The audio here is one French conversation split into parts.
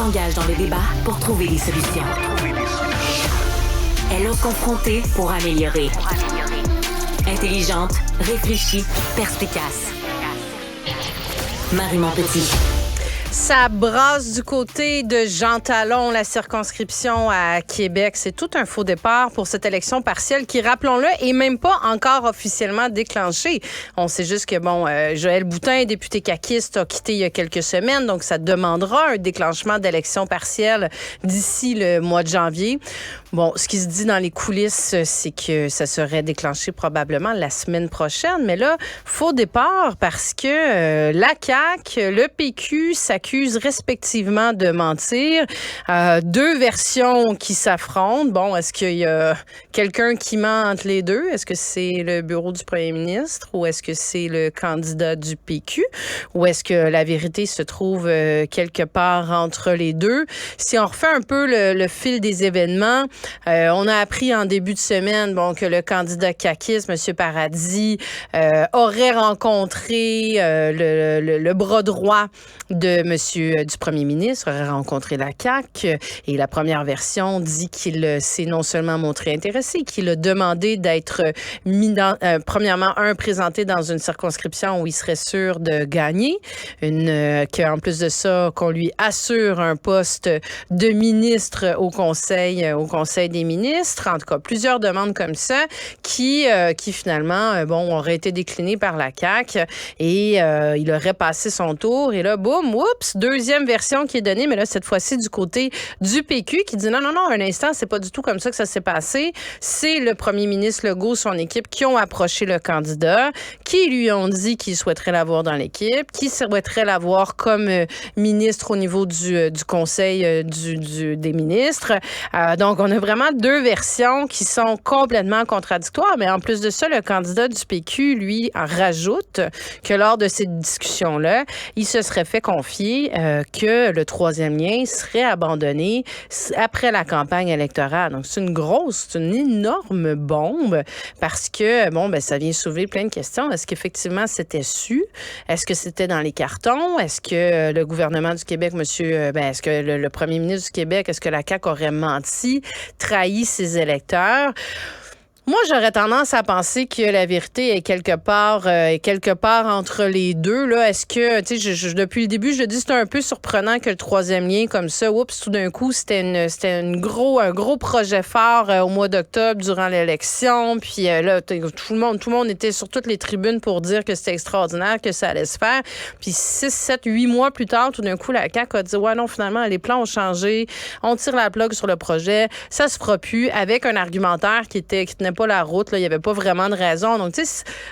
s'engage dans le débat pour trouver des solutions. Elle ose confronter pour améliorer. Intelligente, réfléchie, perspicace. Marie Montpetit. Ça brasse du côté de Jean Talon, la circonscription à Québec. C'est tout un faux départ pour cette élection partielle qui, rappelons-le, est même pas encore officiellement déclenchée. On sait juste que, Joël Boutin, député caquiste, a quitté il y a quelques semaines, donc ça demandera un déclenchement d'élection partielle d'ici le mois de janvier. Bon, ce qui se dit dans les coulisses, c'est que ça serait déclenché probablement la semaine prochaine. Mais là, faux départ parce que la CAQ, le PQ s'accusent respectivement de mentir. Deux versions qui s'affrontent. Bon, est-ce qu'il y a quelqu'un qui ment entre les deux? Est-ce que c'est le bureau du premier ministre ou est-ce que c'est le candidat du PQ? Ou est-ce que la vérité se trouve quelque part entre les deux? Si on refait un peu le fil des événements, on a appris en début de semaine que le candidat caquiste, M. Paradis, aurait rencontré le bras droit de du premier ministre, aurait rencontré la CAQ. Et la première version dit qu'il s'est non seulement montré intéressé, qu'il a demandé d'être premièrement, présenté dans une circonscription où il serait sûr de gagner, qu'en plus de ça, qu'on lui assure un poste de ministre au Conseil des ministres. En tout cas, plusieurs demandes comme ça qui finalement, auraient été déclinées par la CAQ et il aurait passé son tour. Et là, boum, oups, deuxième version qui est donnée, mais là, cette fois-ci, du côté du PQ qui dit non, un instant, c'est pas du tout comme ça que ça s'est passé. C'est le premier ministre Legault, son équipe, qui ont approché le candidat, qui lui ont dit qu'ils souhaiteraient l'avoir dans l'équipe, qui souhaiteraient l'avoir comme ministre au niveau du Conseil des ministres. Donc, on a vraiment deux versions qui sont complètement contradictoires, mais en plus de ça, le candidat du PQ, lui, en rajoute que lors de cette discussion-là, il se serait fait confier que le troisième lien serait abandonné après la campagne électorale. Donc, c'est une énorme bombe parce que, ça vient soulever plein de questions. Est-ce qu'effectivement c'était su? Est-ce que c'était dans les cartons? Est-ce que le gouvernement du Québec, est-ce que le premier ministre du Québec, est-ce que la CAQ aurait menti, trahi ses électeurs? Moi, j'aurais tendance à penser que la vérité est quelque part entre les deux. Là, est-ce que, depuis le début, je dis c'est un peu surprenant que le troisième lien comme ça, tout d'un coup, c'était un gros projet fort au mois d'octobre durant l'élection. Puis là, tout le monde était sur toutes les tribunes pour dire que c'était extraordinaire, que ça allait se faire. Puis 6, 7, 8 mois plus tard, tout d'un coup, la CAQ a dit ouais, non, finalement, les plans ont changé. On tire la plug sur le projet. Ça se fera plus avec un argumentaire qui tenait pas la route, là, il n'y avait pas vraiment de raison. Donc,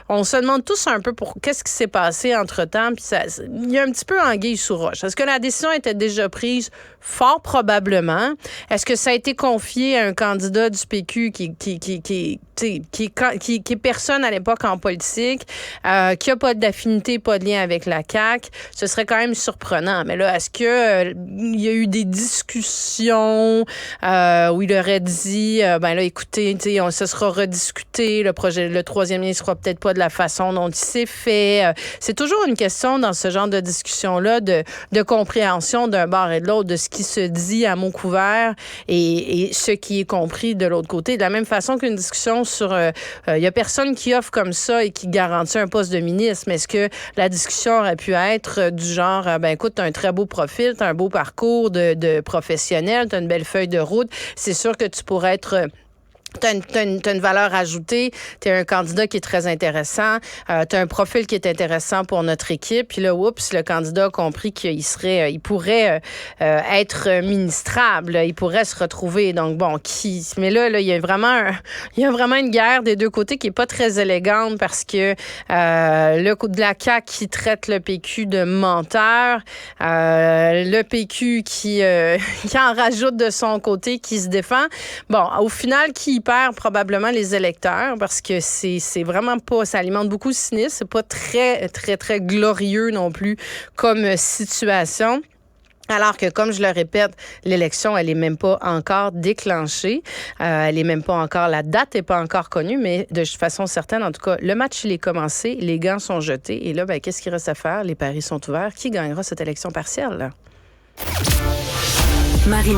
on se demande tous un peu qu'est-ce qui s'est passé entre-temps, puis il y a un petit peu anguille sous roche. Est-ce que la décision était déjà prise? Fort probablement. Est-ce que ça a été confié à un candidat du PQ qui est personne à l'époque en politique, qui n'a pas d'affinité, pas de lien avec la CAQ? Ce serait quand même surprenant. Mais là, est-ce que il y a eu des discussions où il aurait dit, écoutez, ça sera rediscuté, le troisième lien ne sera peut-être pas de la façon dont il s'est fait. C'est toujours une question dans ce genre de discussion-là de compréhension d'un bord et de l'autre, de ce qui se dit à mots couverts et ce qui est compris de l'autre côté. De la même façon qu'une discussion sur... il y a personne qui offre comme ça et qui garantit un poste de ministre, mais est-ce que la discussion aurait pu être du genre, écoute, t'as un très beau profil, t'as un beau parcours de professionnel, t'as une belle feuille de route, c'est sûr que tu pourrais être... T'as une valeur ajoutée, t'es un candidat qui est très intéressant, t'as un profil qui est intéressant pour notre équipe, puis là, le candidat a compris il pourrait être ministrable, il pourrait se retrouver, donc mais là, il y a vraiment une guerre des deux côtés qui est pas très élégante parce que le coup de la CAQ qui traite le PQ de menteur, le PQ qui en rajoute de son côté, qui se défend. Au final, qui perd probablement les électeurs parce que c'est vraiment pas, ça alimente beaucoup de cynisme, c'est pas très, très, très glorieux non plus comme situation. Alors que, comme je le répète, l'élection, elle est même pas encore déclenchée. Elle est même pas encore, la date est pas encore connue, mais de façon certaine, en tout cas, le match, il est commencé, les gants sont jetés. Et là, qu'est-ce qu'il reste à faire? Les paris sont ouverts. Qui gagnera cette élection partielle, là? Marie